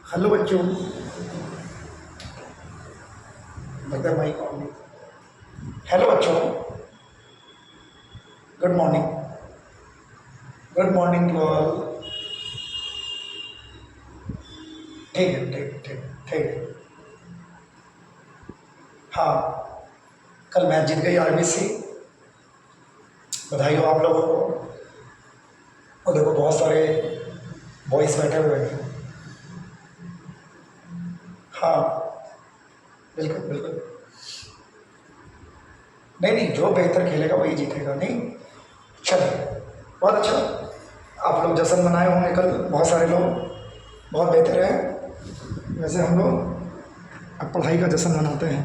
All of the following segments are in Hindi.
हेलो बच्चों, लगता है माइक ऑन नहीं। हेलो बच्चों, good morning. Good morning to all. ठीक है, ठीक ठीक ठीक है। हाँ, कल मैच जीत गई आरबीसी, बधाई हो आप लोगों को। और देखो बहुत सारे बॉयज बैठे हुए हैं। हाँ, बिल्कुल बिल्कुल। नहीं नहीं, जो बेहतर खेलेगा वही जीतेगा। नहीं, चलिए, बहुत अच्छा। आप लोग जश्न मनाए होंगे कल, बहुत सारे लोग, बहुत बेहतर है। वैसे हम लोग अब पढ़ाई का जश्न मनाते हैं।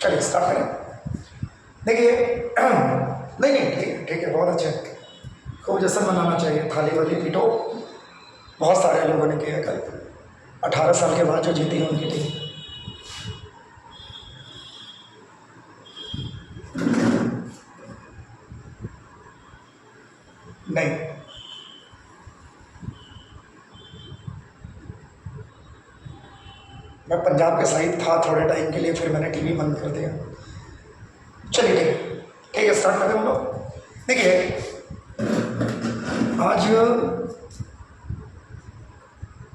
चलिए स्टार्ट करें। देखिए नहीं नहीं, ठीक है ठीक है, बहुत अच्छा है। खूब जश्न मनाना चाहिए, थाली वाली पीटो। बहुत सारे लोगों ने किया कल, 18 साल के बाद जो जीती है उनकी टीम। नहीं, मैं पंजाब के साइड था थोड़े टाइम के लिए, फिर मैंने टीवी बंद कर दिया। चलिए ठीक ठीक है, स्टार्ट करें हम लोग। देखिए आज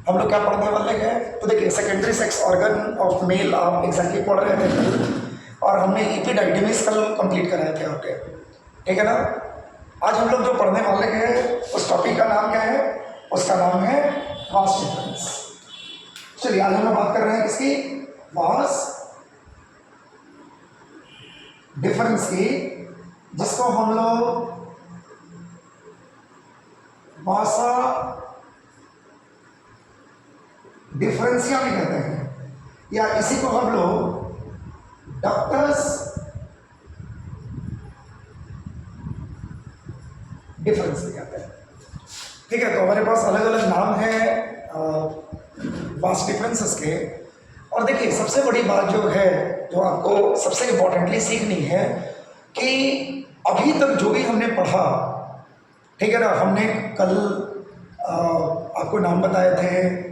हम लोग क्या पढ़ने वाले हैं, तो देखिए secondary sex organ of male आप एग्जैक्टली पढ़ रहे थे कल, और हमने इपिडाइडिमिस कल कंप्लीट कराए थे आपके, ठीक है ना। आज हम लोग जो पढ़ने वाले हैं उस टॉपिक का नाम क्या है, उसका नाम है वास डिफरेंस। चलिए आज हम लोग बात कर रहे हैं किसकी, वास डिफरेंस की, जिसको हम लोग वासा डिफरेंशिया भी कहते हैं, या इसी को हम लोग डक्टस डिफरेंस भी कहते हैं। ठीक है, तो हमारे पास अलग अलग नाम है वास्ट डिफरेंसेस के। और देखिए सबसे बड़ी बात जो है, जो आपको सबसे इंपॉर्टेंटली सीखनी है, कि अभी तक जो भी हमने पढ़ा, ठीक है ना, हमने कल आपको नाम बताए थे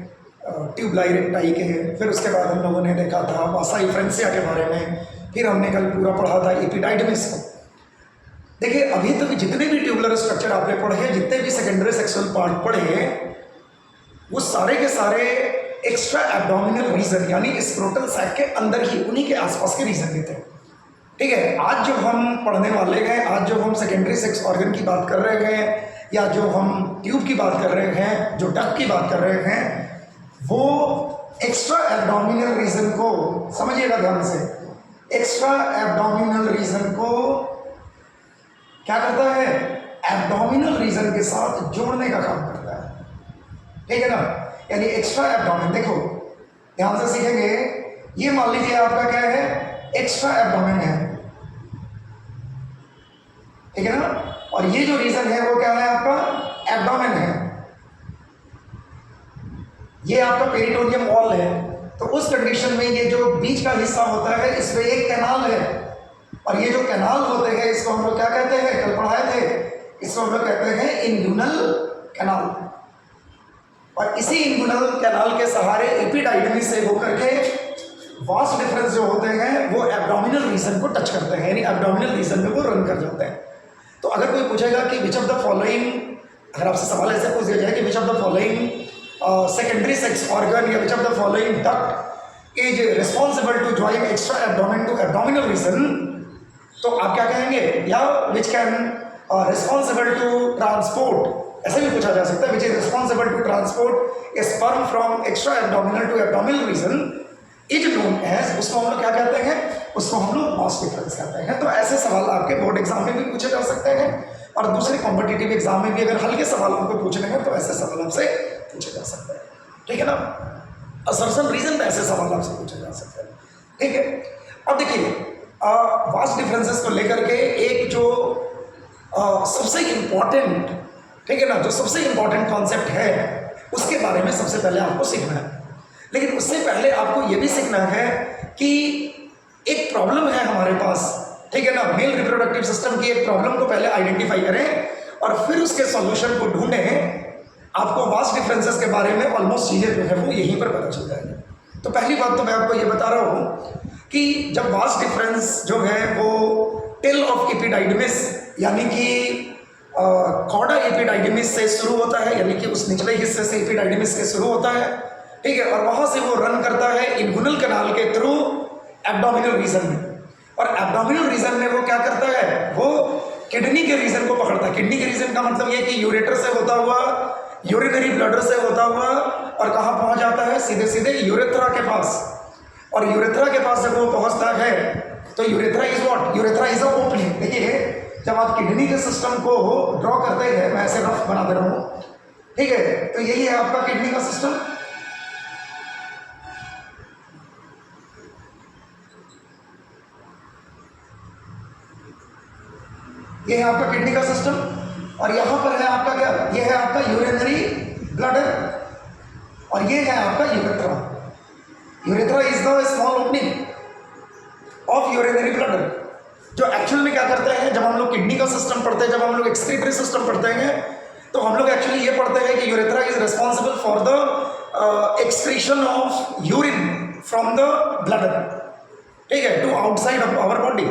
ट्यूबलाइन रेक्टाई के, फिर उसके बाद हम लोगों ने देखा था वासा डिफरेंशिया के बारे में, फिर हमने कल पूरा पढ़ा था एपिडाइडमिस को। देखिए अभी तक जितने भी ट्यूबुलर स्ट्रक्चर आपने पढ़े, जितने भी सेकेंडरी सेक्सुअल पार्ट पढ़े, वो सारे के सारे एक्स्ट्रा एब्डोमिनल रीजन यानी स्क्रोटल सैक के अंदर ही, उन्हीं के आसपास के रीजन भी थे। ठीक है, आज जो हम पढ़ने वाले हैं, आज जो हम सेकेंडरी सेक्स ऑर्गन की बात कर रहे हैं, या जो हम ट्यूब की बात कर रहे हैं, जो डक्ट की बात कर रहे हैं, वो एक्स्ट्रा एब्डोमिनल रीजन को समझिएगा ध्यान से। एक्स्ट्रा एब्डोमिनल रीजन को क्या करता है, एब्डोमिनल रीजन के साथ जोड़ने का काम करता है, ठीक है ना। यानी एक्स्ट्रा एब्डोमिन, देखो ध्यान से सीखेंगे। ये मान लीजिए आपका क्या है, एक्स्ट्रा एब्डोमिन है, ठीक है ना, और ये जो रीजन है वो क्या है, आपका एब्डोमिन है। ये आपका पेरिटोनियम वॉल है। तो उस कंडीशन में ये जो बीच का हिस्सा होता है, इसमें एक कैनाल है, और ये जो कैनाल होते हैं इसको हम लोग क्या कहते हैं, कल पढ़ाए थे, इसको हम लोग कहते हैं इंग्यूनल कैनाल। और इसी इंग्यूनल कैनाल के सहारे एपिडाइडमिस से होकर के वास डिफरेंस जो होते हैं वो एब्डोमिनल रीजन को टच करते हैं, यानी एब्डोमिनल रीजन में वो रन कर जाते हैं। तो अगर कोई पूछेगा कि विच ऑफ द फॉलोइंग, अगर आपसे सवाल ऐसे पूछ दिया जाए कि which of the following secondary sex organ या which of the following duct is responsible to join extra abdomen to abdominal region, तो आप क्या कहेंगे, या which can responsible to transport, ऐसे भी पूछा जा सकता है, which is responsible to transport a sperm from extra abdominal to abdominal region is known as, उसको हम लोग क्या कहते हैं, उसको हम लोग वास डिफरेंस कहते हैं। तो ऐसे सवाल आपके बोर्ड एग्जाम में भी पूछे जा सकते हैं, और दूसरे कॉम्पिटिटिव एग्जाम में भी अगर हल्के सवाल आपको पूछने हैं तो ऐसे सवाल आपसे पूछे जा सकते हैं, ठीक है ना। असर्शन रीजन में ऐसे सवाल आपसे पूछे जा सकते हैं, ठीक है। अब देखिए वास डिफरेंसेस को लेकर के एक जो सबसे इम्पॉर्टेंट, ठीक है ना, जो सबसे इम्पॉर्टेंट कॉन्सेप्ट है उसके बारे में सबसे पहले आपको सीखना है। लेकिन उससे पहले आपको यह भी सीखना है कि एक प्रॉब्लम है हमारे पास, ठीक है ना, मेल रिप्रोडक्टिव सिस्टम की एक प्रॉब्लम को पहले आइडेंटिफाई करें, और फिर उसके सॉल्यूशन को ढूंढें, आपको वास्ट डिफरेंसेस के बारे में ऑलमोस्ट चीज़ें जो है वो यहीं पर पता चल जाएगी। तो पहली बात तो मैं आपको ये बता रहा हूँ कि जब वास्ट डिफरेंस जो है वो टेल ऑफ एपिडाइडमिस यानी कि कॉर्डा एपिडाइडमिस से शुरू होता है, यानी कि उस निचले हिस्से से एपिडाइडमिस से शुरू होता है, ठीक है, और वहाँ से वो रन करता है इन्गुनल कैनाल के थ्रू एब्डोमिनल रीजन में, और एब्डोमिनल रीजन में वो क्या करता है, वो किडनी के रीजन को पकड़ता है। किडनी के रीजन का मतलब ये कि यूरेटर से होता हुआ, यूरिनरी ब्लडर से होता हुआ और कहाँ पहुँच जाता है, सीधे सीधे यूरेथ्रा के पास। और यूरेथ्रा के पास जब वो पहुँचता है तो urethra is what, urethra is a opening. देखिए जब आप किडनी के सिस्टम को ड्रॉ करते हैं, मैं ऐसे रफ बना दे रहा हूँ, ठीक है, तो यही है आपका किडनी का सिस्टम। ये है आपका किडनी का सिस्टम, और यहां पर है आपका क्या, ये है आपका यूरिनरी ब्लडर, और ये है आपका urethra. Urethra is the small opening of urinary bladder, जो एक्चुअल में क्या करते हैं, जब हम लोग किडनी का सिस्टम पढ़ते हैं, जब हम लोग एक्सक्रीटरी सिस्टम पढ़ते हैं, तो हम लोग एक्चुअली ये पढ़ते हैं कि urethra is responsible for the excretion of urine from the bladder, ठीक है, to outside of our body.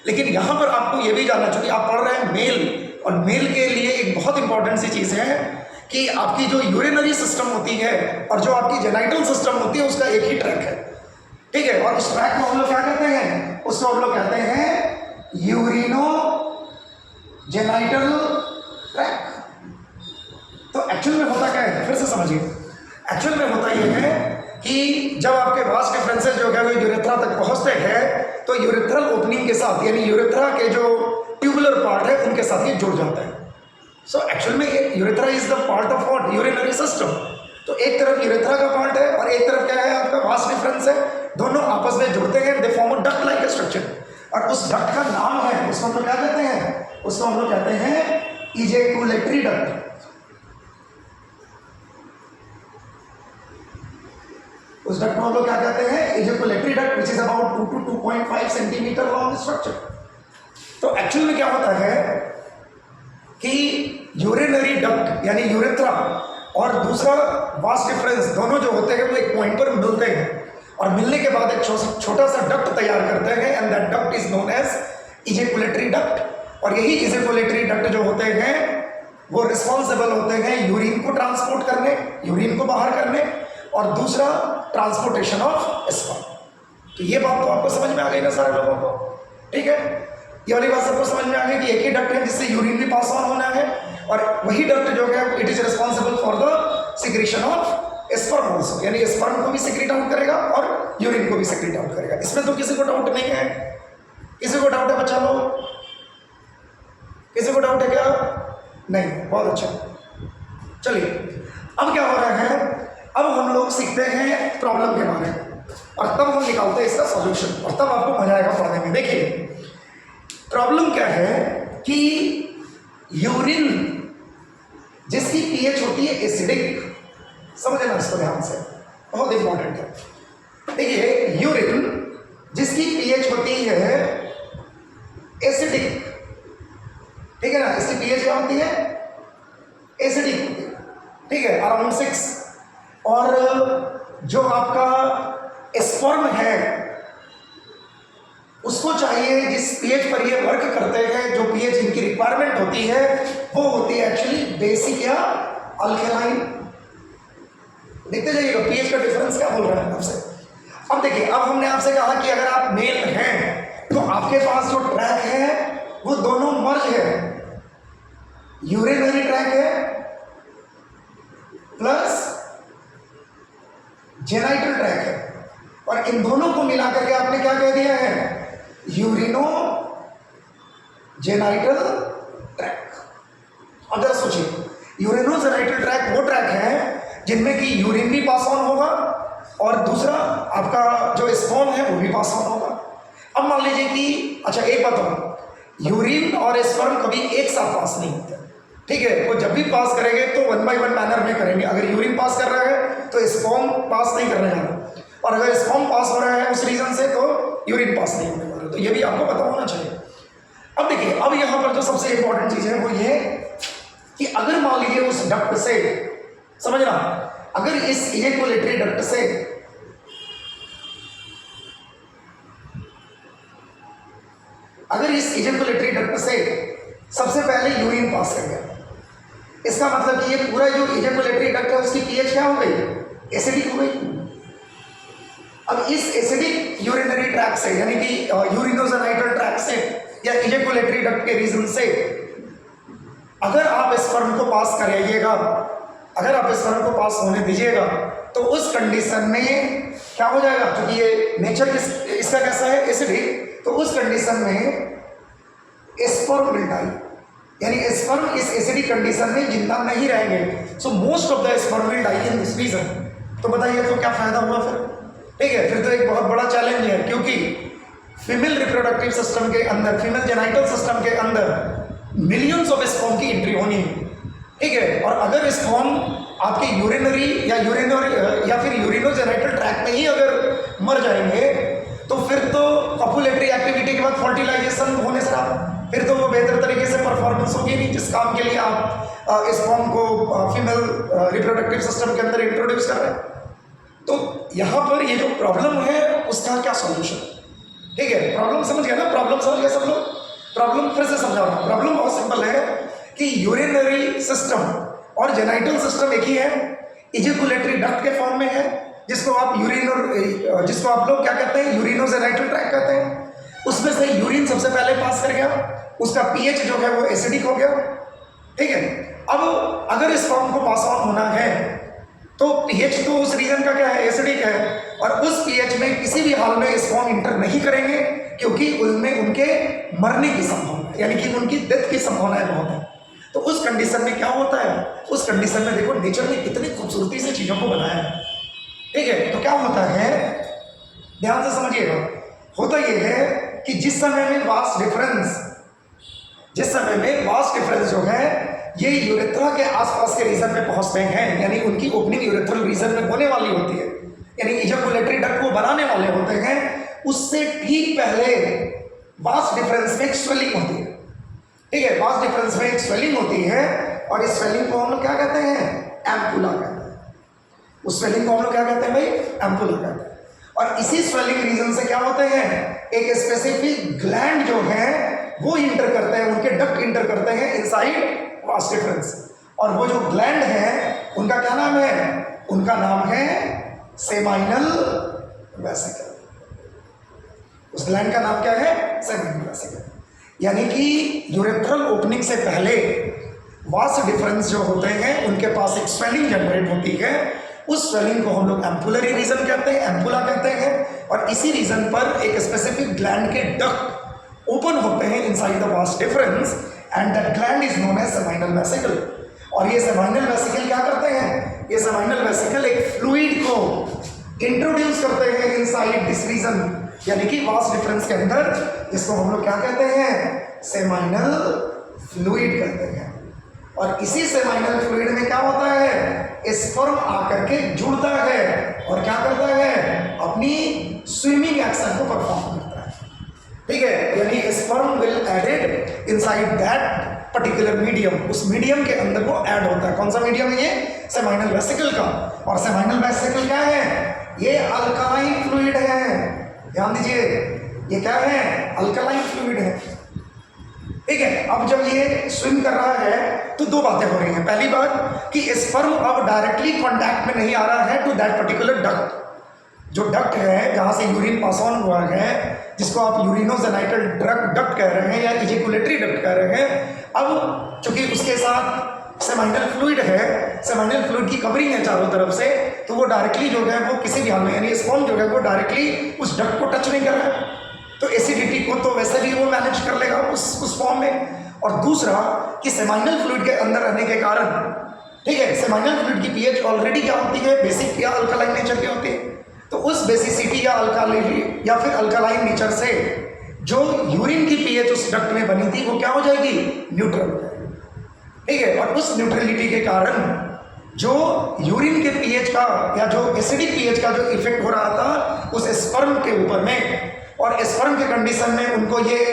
लेकिन यहाँ पर आपको ये भी जानना चाहिए, आप पढ़ रहे हैं मेल, और मेल के लिए एक बहुत इंपॉर्टेंट सी चीज़ है कि आपकी जो यूरिनरी सिस्टम होती है और जो आपकी जेनाइटल सिस्टम होती है उसका एक ही ट्रैक है, ठीक है, और उस ट्रैक को हम लोग क्या कहते हैं, उसको हम लोग कहते हैं यूरिनो जेनाइटल ट्रैक। तो एक्चुअल में होता क्या है, फिर से समझिए, एक्चुअल में होता यह है कि जब आपके वास्ट डिफरेंसेस जो है वो यूरेथ्रा तक पहुंचते हैं तो यूरेथ्रल ओपनिंग के साथ, यानी यूरेथ्रा के जो ट्यूबुलर पार्ट है उनके साथ ये जुड़ जाता है। सो एक्चुअल में ये urethra is the part of what, urinary system. तो एक तरफ यूरेथ्रा का पार्ट है और एक तरफ क्या है आपका वास्ट डिफरेंस है, दोनों आपस में जुड़ते हैं, they form a duct like structure, और उस डक्ट का नाम है, उसको हम लोग क्या कहते हैं, उसको हम लोग कहते हैं इजैकुलेटरी डक्ट। उस डक्ट को हम लोग क्या कहते हैं, ejaculatory duct, which is about 2 to 2.5 centimetre long structure. तो एक्चुअल में क्या होता है कि यूरिनरी डक्ट यानी यूरेथ्रा और दूसरा वास्ट डिफरेंस दोनों जो होते हैं वो एक पॉइंट पर मिलते हैं, और मिलने के बाद एक छोटा सा डक्ट तैयार करते हैं, and that duct is known as ejaculatory duct. और यही इजैकुलेटरी डक्ट जो होते हैं वो रिस्पॉन्सिबल होते हैं यूरिन को ट्रांसपोर्ट करने, यूरिन को बाहर करने, और दूसरा ट्रांसपोर्टेशन ऑफ स्पर्म। तो ये बात तो आपको समझ में आ गई ना सारे लोगों को, ठीक है, ये वाली बात सबको समझ में आ गई कि एक ही डक्ट है जिससे यूरिन भी पास ऑन होना है, और वही डक्ट जो है it is responsible for the secretion of sperm also, यानी स्पर्म को भी सिक्रीट आउट करेगा और यूरिन को भी सिक्रीट आउट करेगा। इसमें तो किसी को डाउट नहीं है, किसी को डाउट है बच्चा लोग, किसी को डाउट है क्या, नहीं, बहुत अच्छा। चलिए अब क्या हो रहा है, अब हम लोग सीखते हैं प्रॉब्लम के बारे में, और तब हम निकालते हैं इसका सॉल्यूशन, और तब आपको मजा आएगा पढ़ने में। देखिए प्रॉब्लम क्या है कि यूरिन जिसकी पीएच होती है एसिडिक, समझना इसको ध्यान से, बहुत इंपॉर्टेंट है। देखिए यूरिन जिसकी पीएच होती है एसिडिक, ठीक है ना, इसकी पीएच क्या होती है, एसिडिक होती है, ठीक है, अराउंड 6, और जो आपका स्पर्म है उसको चाहिए जिस पीएच पर ये वर्क करते हैं, जो पीएच इनकी रिक्वायरमेंट होती है वो होती है एक्चुअली बेसिक या अल्कलाइन। देखते जाइएगा पीएच का डिफरेंस क्या बोल रहा है आपसे। अब देखिए, अब हमने आपसे कहा कि अगर आप मेल हैं तो आपके पास जो ट्रैक है वो दोनों मर्ज है, यूरिनरी ट्रैक है प्लस जेनाइटल ट्रैक है, और इन दोनों को मिलाकर के आपने क्या कह दिया है, यूरिनो जेनाइटल ट्रैक। अगर सोचिए यूरिनो जेनाइटल ट्रैक वो ट्रैक है जिनमें कि यूरिन भी पास ऑन होगा और दूसरा आपका जो स्पर्म है वो भी पास ऑन होगा। अब मान लीजिए कि अच्छा एक बात और, यूरिन और स्पर्म कभी एक साथ पास नहीं होते, ठीक है, वो जब भी पास करेंगे तो 1 by 1 मैनर में करेंगे। अगर यूरिन पास कर रहा है तो स्पर्म पास नहीं करने वाला, और अगर स्पर्म पास हो रहा है उस रीजन से तो यूरिन पास नहीं होने वाला। तो ये भी आपको पता होना चाहिए। अब देखिए, अब यहाँ पर जो सबसे इंपॉर्टेंट चीज़ है वो ये कि अगर मान लीजिए उस डक्ट से, समझना, अगर इस इजैकुलेटरी डक्ट से सबसे पहले यूरिन पास कर गया, इसका मतलब कि ये पूरा जो इजैकुलेटरी डक्ट है उसकी पीएच क्या हो गई, एसिडिक हो गई। अब इस एसिडिक यूरिनरी ट्रैक्ट से, यानी कि यूरिनोजेनाइटल ट्रैक्ट से या इजैकुलेटरी डक्ट के रीजन से अगर आप स्पर्म को पास कराइएगा, अगर आप स्पर्म को पास होने दीजिएगा, तो उस कंडीशन में क्या हो जाएगा, क्योंकि ये नेचर इसका कैसा है, एसिडिक, तो उस कंडीशन में स्पर्म विल डाई, यानी स्पर्म इस एसिडिक कंडीशन में जिंदा नहीं रहेंगे। So most of the sperm will die in this region. तो बताइए तो क्या फायदा हुआ फिर? ठीक है, फिर तो एक बहुत बड़ा चैलेंज है, क्योंकि फीमेल रिप्रोडक्टिव सिस्टम के अंदर, फीमेल जेनाइटल सिस्टम के अंदर मिलियंस ऑफ स्पर्म की एंट्री होनी है। ठीक है, और अगर स्पर्म आपके यूरिनरी या फिर यूरिनोजेनाइटल ट्रैक्ट में ही अगर मर जाएंगे, तो फिर तो कॉपुलेटरी एक्टिविटी के बाद फर्टिलाइजेशन होने से फिर तो वो बेहतर तरीके से परफॉर्मेंस होगी नहीं, जिस काम के लिए आप स्पर्म को फीमेल रिप्रोडक्टिव सिस्टम के अंदर इंट्रोड्यूस कर रहे हैं। तो यहाँ पर ये जो प्रॉब्लम है उसका क्या सॉल्यूशन है? ठीक है, प्रॉब्लम समझ गया ना? प्रॉब्लम समझ गया सब लोग? प्रॉब्लम फिर से समझा रहा हूँ। प्रॉब्लम बहुत सिंपल है कि यूरिनरी सिस्टम और जेनाइटल सिस्टम एक ही है, इजैकुलेटरी डक्ट के फॉर्म में है, जिसको आप लोग क्या कहते हैं, यूरिनोजेनाइटल ट्रैक्ट कहते हैं। उसमें से यूरिन सबसे पहले पास कर गया, उसका पीएच जो है वो एसिडिक हो गया। ठीक है, अब अगर स्पर्म को पास ऑन होना है तो पीएच तो उस रीजन का क्या है, एसिडिक है, और उस पीएच में किसी भी हाल में स्पर्म इंटर नहीं करेंगे, क्योंकि उनमें उनके मरने की संभावना, यानी कि उनकी डेथ की संभावनाएं बहुत है। तो उस कंडीशन में क्या होता है, उस कंडीशन में देखो नेचर ने कितनी खूबसूरती से चीजों को बनाया है। ठीक है, तो क्या होता है, ध्यान से समझिएगा, होता यह है कि जिस समय में वास्ट डिफरेंस जो है ये यूरेथ्रा के आसपास के रीजन में पहुंचते हैं, यानी उनकी ओपनिंग यूरेथ्रल रीजन में होने वाली होती है, यानी इजैकुलेटरी डक्ट को बनाने वाले होते हैं, उससे ठीक पहले वास्ट डिफरेंस में एक स्वेलिंग होती है। ठीक है, वास्ट डिफरेंस में एक स्वेलिंग होती है, और इस स्वेलिंग को हम लोग क्या कहते हैं, एम्पुला कहते हैं। उस स्वेलिंग को हम लोग क्या कहते हैं भाई, एम्पुला कहते हैं। और इसी स्वेलिंग रीजन से क्या होते हैं, एक स्पेसिफिक ग्लैंड जो है वो इंटर करते हैं, उनके डक्ट इंटर करते हैं इनसाइड वास्ट डिफरेंस, और वो जो ग्लैंड है उनका क्या नाम है, उनका नाम है सेमाइनल वेसिकल। उस ग्लैंड का नाम क्या है, सेमाइनल वेसिकल। यानी कि यूरेथ्रल ओपनिंग से पहले वास्ट डिफरेंस जो होते हैं उनके पास एक स्वेलिंग जनरेट होती है, उस स्वेलिंग को हम लोग एम्पुलरी रीजन कहते हैं, एम्पुला कहते हैं। और इसी रीजन पर एक स्पेसिफिक ग्लैंड के डक्ट ओपन होते हैं inside the vas deferens, and that gland is known as seminal vesicle. और ये सेमाइनल वेसिकल क्या करते हैं, ये सेमाइनल वेसिकल एक फ्लूइड को इंट्रोड्यूस करते हैं इनसाइड दिस रीजन, यानी कि वास्ट डिफरेंस के अंदर, जिसको हम लोग क्या कहते हैं, सेमाइनल फ्लूइड कहते हैं। और इसी सेमाइनल फ्लूइड में क्या होता है, स्पर्म आकर के जुड़ता है और क्या करता है, अपनी स्विमिंग एक्शन को परफॉर्म करता है। ठीक है, यानी sperm will added inside that particular medium, उस मीडियम के अंदर वो ऐड होता है। कौन सा मीडियम है ये, सेमाइनल वेसिकल का। और सेमाइनल वेसिकल क्या है, ये अल्कालाइन फ्लूइड है, ध्यान दीजिए, ये क्या है, अल्कालाइन फ्लूइड है। ठीक है, अब जब ये स्विम कर रहा है तो दो बातें हो रही हैं। पहली बात कि स्पर्म अब डायरेक्टली कांटेक्ट में नहीं आ रहा है टू दैट पर्टिकुलर डक्ट, जो डक्ट है जहाँ से यूरिन पास ऑन हुआ है, जिसको आप यूरिनोजेनाइटल डक्ट कह रहे हैं या इजैकुलेटरी डक्ट कह रहे हैं। अब चूंकि उसके साथ सेमाइनल फ्लूइड है, सेमाइनल फ्लूइड की कवरिंग है चारों तरफ से, तो वो डायरेक्टली जो है वो किसी भी हाल में, यानी स्पर्म जो है वो डायरेक्टली उस डक्ट को टच नहीं कर रहा है, तो एसिडिटी को तो वैसे भी वो मैनेज कर लेगा उस फॉर्म में। और दूसरा कि सेमाइनल फ्लूइड के अंदर रहने के कारण, ठीक है, सेमाइनल फ्लूइड की पीएच ऑलरेडी क्या होती है, बेसिक या अल्कालाइन नेचर की होती है। तो उस बेसिसिटी या अल्कालिटी या फिर अल्कालाइन नेचर से जो यूरिन की पीएच उस डक्ट में बनी थी वो क्या हो जाएगी, न्यूट्रल हो जाएगी। ठीक है, और उस न्यूट्रलिटी के कारण जो यूरिन के पीएच का या जो एसिडिक पीएच का जो इफेक्ट हो रहा था उस स्पर्म के ऊपर में, और स्पर्म के कंडीशन में उनको ये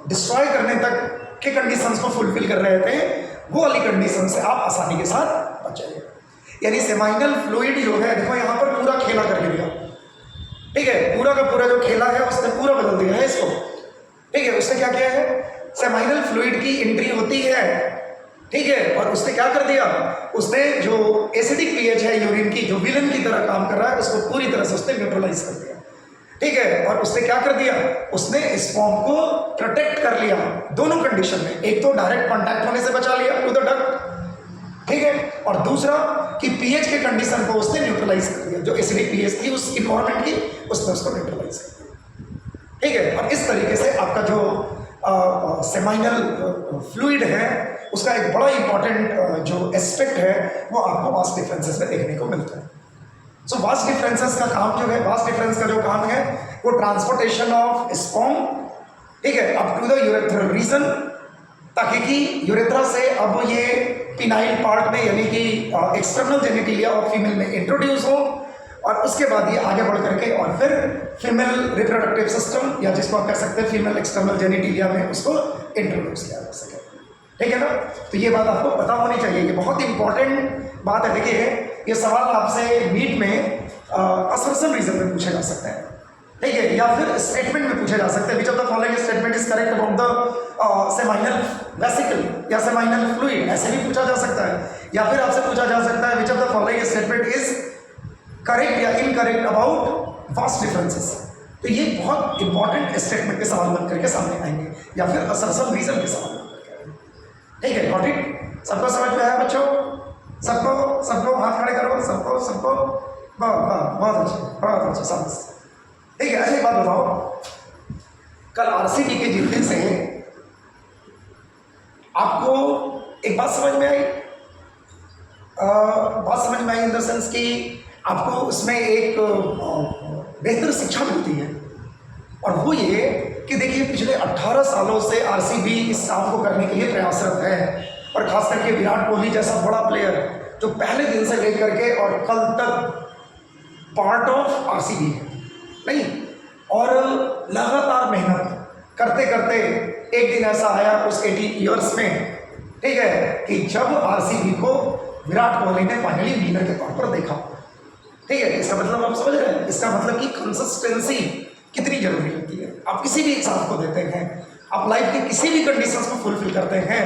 डिस्ट्रॉय करने तक के कंडीशंस को फुलफिल कर रहे थे, वो वाली कंडीशन से आप आसानी के साथ बच जाइए। यानी सेमाइनल फ्लूइड जो है, देखो यहाँ पर पूरा खेला करके दिया, ठीक है, पूरा का पूरा जो खेला है उसने पूरा बदल दिया है इसको, ठीक है। उसने क्या किया है, सेमाइनल फ्लूइड की एंट्री होती है, ठीक है, और उसने क्या कर दिया, उसने जो एसिडिक पीएच है यूरिन की, जो विलन की तरह काम कर रहा है, उसको पूरी तरह से उसने न्यूट्रलाइज कर दिया, ठीक है। और उसने क्या कर दिया, उसने स्पर्म को प्रोटेक्ट कर लिया दोनों कंडीशन में, एक तो डायरेक्ट कॉन्टैक्ट होने से बचा लिया टू द डक्ट, ठीक है, और दूसरा कि पीएच के कंडीशन को उसने न्यूट्रलाइज कर दिया, जो एसिडिक पीएच थी उस इन्वायरमेंट की, उसने उसको न्यूट्रलाइज कर दिया, ठीक है। और इस तरीके से आपका जो सेमाइनल फ्लूइड है उसका एक बड़ा इंपॉर्टेंट जो एस्पेक्ट है वो आपको वास्ट डिफरेंसेस में देखने को मिलता है। सो वास्ट डिफरेंसेस का काम जो है, वास्ट डिफरेंस का जो काम है वो ट्रांसपोर्टेशन ऑफ स्पर्म, ठीक है, up to the urethral region, ताकि कि यूरेथ्रा से अब ये पिनाइल पार्ट में यानी कि एक्सटर्नल जेनिटिलिया ऑफ फीमेल में इंट्रोड्यूस हो, और उसके बाद ये आगे बढ़ करके और फिर फीमेल रिप्रोडक्टिव सिस्टम या जिसको आप कह सकते हैं फीमेल एक्सटर्नल जेनिटिलिया में उसको इंट्रोड्यूस किया जा सके, ठीक है ना। तो ये बात आपको पता होनी चाहिए, ये बहुत इंपॉर्टेंट बात है। देखिए ये सवाल आपसे मीट में असर्शन रीजन में पूछे जा सकते हैं, ठीक है, या फिर स्टेटमेंट में पूछे जा सकते हैं, विच of the following statement is correct about the seminal vesicle या सेमाइनल फ्लूइड, ऐसे भी पूछा जा सकता है। या फिर आपसे पूछा जा सकता है विच of the following statement is correct या इनकरेक्ट अबाउट वास्ट डिफरेंसेस। तो ये बहुत इंपॉर्टेंट स्टेटमेंट के सवाल बन करके सामने आएंगे, या फिर असर्शन रीजन के सवाल बन करके आएंगे, ठीक है। गॉट इट, सबको समझ में आया बच्चों? सबको हाथ खड़े करो, सबको बहुत अच्छे समझ, ठीक है। अच्छा एक बात बताओ, कल आरसीबी के जीतने से आपको एक बात समझ में आई, बात समझ में आई इन द सेंस कि आपको उसमें एक बेहतर शिक्षा मिलती है, और वो ये कि देखिए पिछले 18 सालों से आरसीबी इस काम को करने के लिए प्रयासरत है, और खास करके विराट कोहली जैसा बड़ा प्लेयर जो पहले दिन से लेकर के और कल तक पार्ट ऑफ आरसीबी है नहीं, और लगातार मेहनत करते करते एक दिन ऐसा आया उस 80 ईयर्स में, ठीक है, कि जब आरसीबी को विराट कोहली ने फाइनली विनर के तौर पर देखा, ठीक है। इसका मतलब आप समझ रहे हैं, इसका मतलब कि कंसिस्टेंसी कितनी जरूरी होती है। आप किसी भी एग्जाम को देते हैं, आप लाइफ के किसी भी कंडीशंस को फुलफिल करते हैं,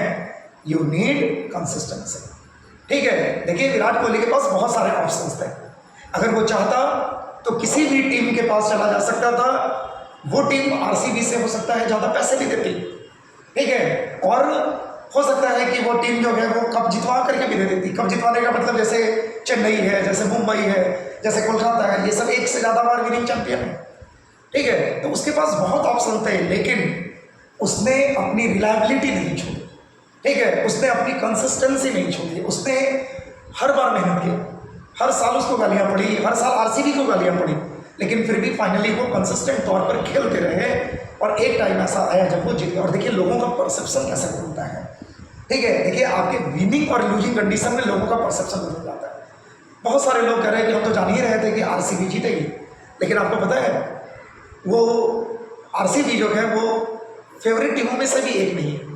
यू नीड कंसिस्टेंसी, ठीक है। देखिए विराट कोहली के पास बहुत सारे ऑप्शंस थे, अगर वो चाहता तो किसी भी टीम के पास चला जा सकता था, वो टीम आरसीबी से हो सकता है ज़्यादा पैसे भी देती, ठीक है, और हो सकता है कि वो टीम जो है वो कप जितवा करके भी दे देती। कप जितवाने का मतलब जैसे चेन्नई है, जैसे मुंबई है, जैसे कोलकाता है, ये सब एक से ज़्यादा बार विनिंग चैंपियन है, ठीक है। तो उसके पास बहुत ऑप्शन थे, लेकिन उसने अपनी रिलायबिलिटी नहीं छोड़ी, ठीक है, उसने अपनी कंसिस्टेंसी नहीं छोड़ी, उसने हर बार मेहनत की, हर साल उसको गालियाँ पड़ी, हर साल आरसीबी को गालियाँ पड़ी, लेकिन फिर भी फाइनली वो कंसिस्टेंट तौर पर खेलते रहे, और एक टाइम ऐसा आया जब वो जीते। और देखिए लोगों का परसेप्शन कैसे बदलता है, ठीक है। देखिए आपके विनिंग और लूजिंग कंडीशन में लोगों का परसेप्शन बदल जाता है। बहुत सारे लोग कह रहे हैं कि हम तो जान ही रहे थे कि आरसीबी जीतेगी, लेकिन आपको पता है वो आरसीबी जो है वो फेवरेट टीमों में से भी एक नहीं है,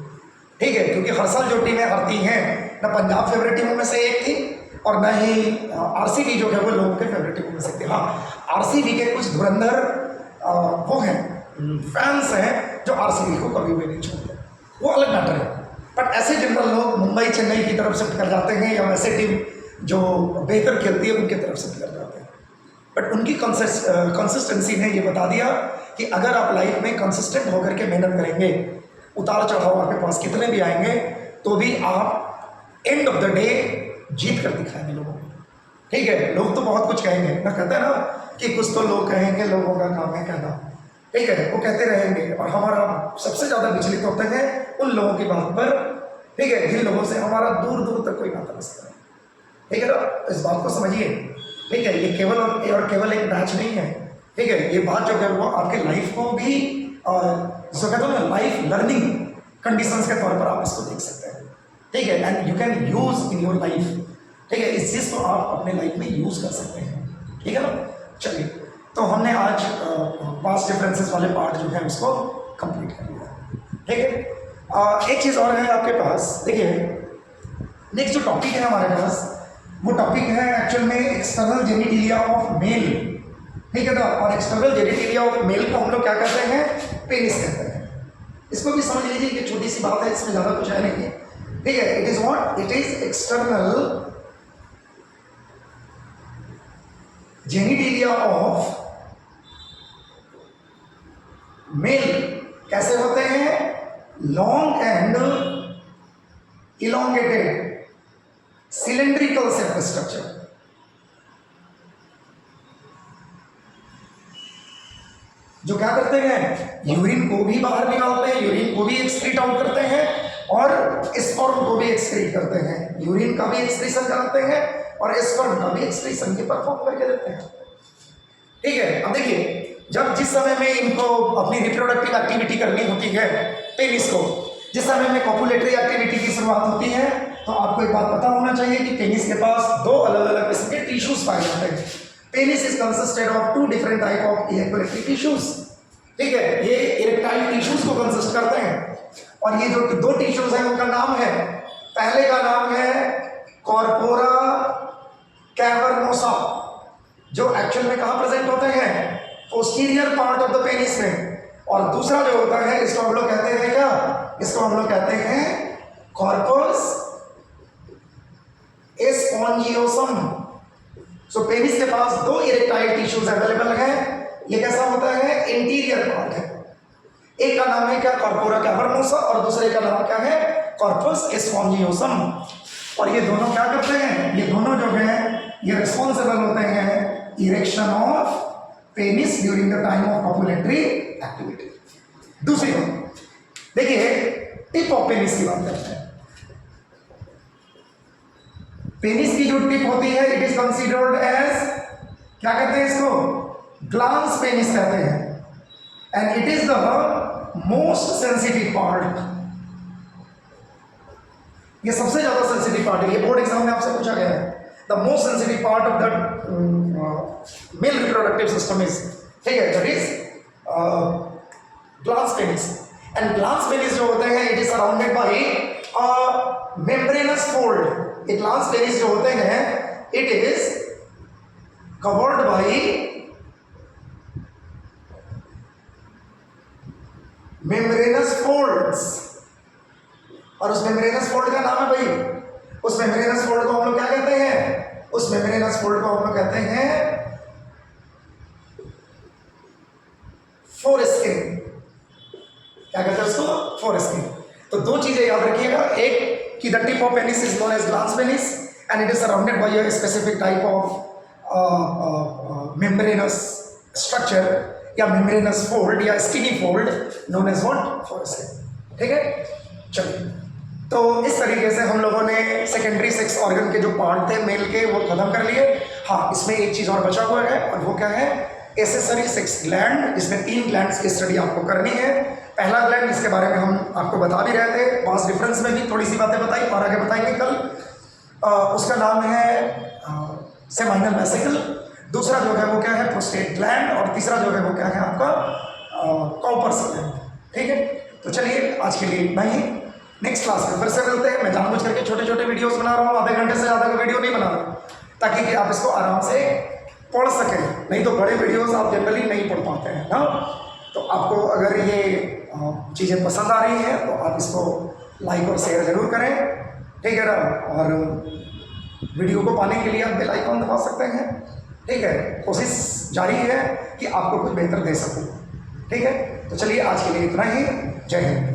ठीक है, क्योंकि हर साल जो टीमें हारती हैं, न पंजाब फेवरेट टीमों में से एक थी और न ही आरसीबी जो है वो लोगों के फेवरेट टीमों में से थी। हाँ, आरसीबी के कुछ धुरंधर वो हैं फैंस हैं जो आरसीबी को कभी भी नहीं छोड़ते, वो अलग मैटर है। बट ऐसे जनरल लोग मुंबई चेन्नई की तरफ से कर जाते हैं, या वैसे टीम जो बेहतर खेलती है उनकी तरफ से कर जाते हैं। बट उनकी कंसिस्टेंसी ने ये बता दिया कि अगर आप लाइफ में कंसिस्टेंट होकर के मेहनत करेंगे, उतार चढ़ाव आपके पास कितने भी आएंगे, तो भी आप एंड ऑफ द डे जीत कर दिखाएंगे लोगों को, ठीक है। लोग तो बहुत कुछ कहेंगे ना, कहते हैं ना कि कुछ तो लोग कहेंगे, लोगों का काम है कहना, ठीक है, वो कहते रहेंगे, और हमारा सबसे ज़्यादा विचलित होते हैं उन लोगों की बात पर, ठीक है, जिन लोगों से हमारा दूर दूर तक कोई नाता नहीं है, ठीक है ना। इस बात को समझिए, ठीक है, ये केवल और केवल एक मैच नहीं है, ठीक है, ये बात जो है वो आपके लाइफ को भी जो कहते हैं ना लाइफ लर्निंग कंडीशंस के तौर पर आप इसको देख सकते हैं, ठीक है, and you can use in your life, ठीक है, इस चीज़ को आप अपने लाइफ में यूज कर सकते हैं, ठीक है ना। चलिए, तो हमने आज पास्ट डिफरेंसेस वाले पार्ट जो है उसको कंप्लीट कर लिया, ठीक है। एक चीज़ और है आपके पास, देखिए नेक्स्ट जो टॉपिक है हमारे पास, वो टॉपिक है एक्चुअल में एक्सटर्नल जेनिटिलिया ऑफ मेल, ठीक है ना। और एक्सटर्नल जेनिटिलिया ऑफ मेल को हम लोग क्या कहते हैं, पेनिस कहते हैं। इसको भी समझ लीजिए कि छोटी सी बात है, इसमें ज़्यादा कुछ है नहीं, ठीक है। It is what, it is external genitalia of male. कैसे होते हैं, long and elongated cylindrical shaped structure. जो क्या करते हैं, यूरिन को भी बाहर निकालते हैं, यूरिन को भी एक्सक्रीट आउट करते हैं और स्पर्म को भी एक्सक्रीट करते हैं। यूरिन का भी एक्सक्रीशन कराते हैं और स्पर्म का भी एक्सक्रीशन की परफॉर्म करके देते हैं, ठीक है। अब देखिए, जब जिस समय में इनको अपनी रिप्रोडक्टिव एक्टिविटी करनी होती है, पेनिस को जिस समय में कॉपुलेटरी एक्टिविटी की शुरुआत होती है, तो आपको एक बात पता होना चाहिए कि पेनिस के पास दो अलग अलग किस्म के टिश्यूज पाए जाते हैं। Penis is consisted of 2 different type of ejaculatory tissues, ठीक है। ये इरेक्टाइल टिश्यूज को कंसिस्ट करते हैं और ये जो 2 टिश्यूज हैं उनका नाम है, पहले का नाम है कॉर्पोरा कैवर्नोसा, जो एक्चुअल में कहाँ प्रेजेंट होते हैं, posterior part of the penis में। और दूसरा जो होता है, इसको हम लोग कहते हैं क्या, इसको हम लोग कहते हैं कॉर्पस स्पॉन्जियोसम। सो पेनिस के पास 2 इरेक्टाइल टिश्यूज अवेलेबल हैं। ये कैसा होता है, इंटीरियर पार्ट है। एक का नाम है क्या, कॉर्पोरा कैवर्नोसा, और दूसरे का नाम क्या है, कॉर्पस स्पॉन्जियोसम। और ये दोनों क्या करते हैं, ये दोनों जो हैं ये रिस्पॉन्सिबल होते हैं erection of penis during the time of copulatory activity. दूसरी बात देखिए, टिप ऑफ पेनिस की बात करते हैं। पेनिस की जो टिप होती है, इट इज कंसीडर्ड एज, क्या कहते हैं इसको, ग्लांस पेनिस कहते हैं, and it is the most sensitive part. ये सबसे ज्यादा सेंसिटिव पार्ट है, ये बोर्ड एग्जाम में आपसे पूछा गया है। The most sensitive part of the male reproductive system is, ठीक है, that is glance penis. And glans penis जो होते हैं, it is surrounded bye membranes fold. ये ग्लांस पेनिस जो होते हैं, it is covered by membranes folds. और उस मेम्ब्रेनस फोल्ड का नाम है भाई, उस मेम्ब्रेनस फोल्ड को हम लोग क्या कहते हैं, उस मेम्ब्रेनस फोल्ड को हम लोग कहते हैं फोरस्किन। क्या कहते हैं उसको, फोरस्किन। तो 2 चीजें याद रखिएगा, एक कि the tip of penis is known as glans penis and it is surrounded by a specific type of membranous structure या मेम्ब्रेनस फोल्ड या skinny fold known as what, foreskin, ठीक है। चलिए, तो इस तरीके से हम लोगों ने सेकेंडरी सेक्स ऑर्गन के जो पार्ट थे मेल के, वो खत्म कर लिए। हाँ, इसमें एक चीज़ और बचा हुआ है, और वो क्या है, एसेसरी सेक्स ग्लैंड। इसमें 3 ग्लैंड्स की स्टडी आपको करनी है। पहला ग्लैंड, इसके बारे में हम आपको बता भी रहे थे, मास डिफरेंस में भी थोड़ी सी बातें बताई और आगे बताएंगे कल। उसका नाम है सेमाइनल वेसिकल। दूसरा जो है वो क्या है, प्रोस्टेट ग्लैंड। और तीसरा जो है वो क्या है आपका, कॉपर्स ग्लैंड, ठीक है। तो चलिए, आज के लिए इतना ही। नेक्स्ट क्लास में फिर से मिलते हैं। मैं जानबूझ करके छोटे छोटे वीडियोस बना रहा हूँ, आधे घंटे से ज़्यादा का वीडियो नहीं बना रहा, ताकि कि आप इसको आराम से पढ़ सकें। नहीं तो बड़े वीडियोस आप जनरली नहीं पढ़ पाते हैं ना। तो आपको अगर ये चीज़ें पसंद आ रही हैं तो आप इसको लाइक और शेयर ज़रूर करें, ठीक है ना। और वीडियो को पाने के लिए आप बेल आइकन दबा सकते हैं, ठीक है। कोशिश जारी है कि आपको कुछ बेहतर दे सकूँ, ठीक है। तो चलिए, आज के लिए इतना ही। जय हिंद।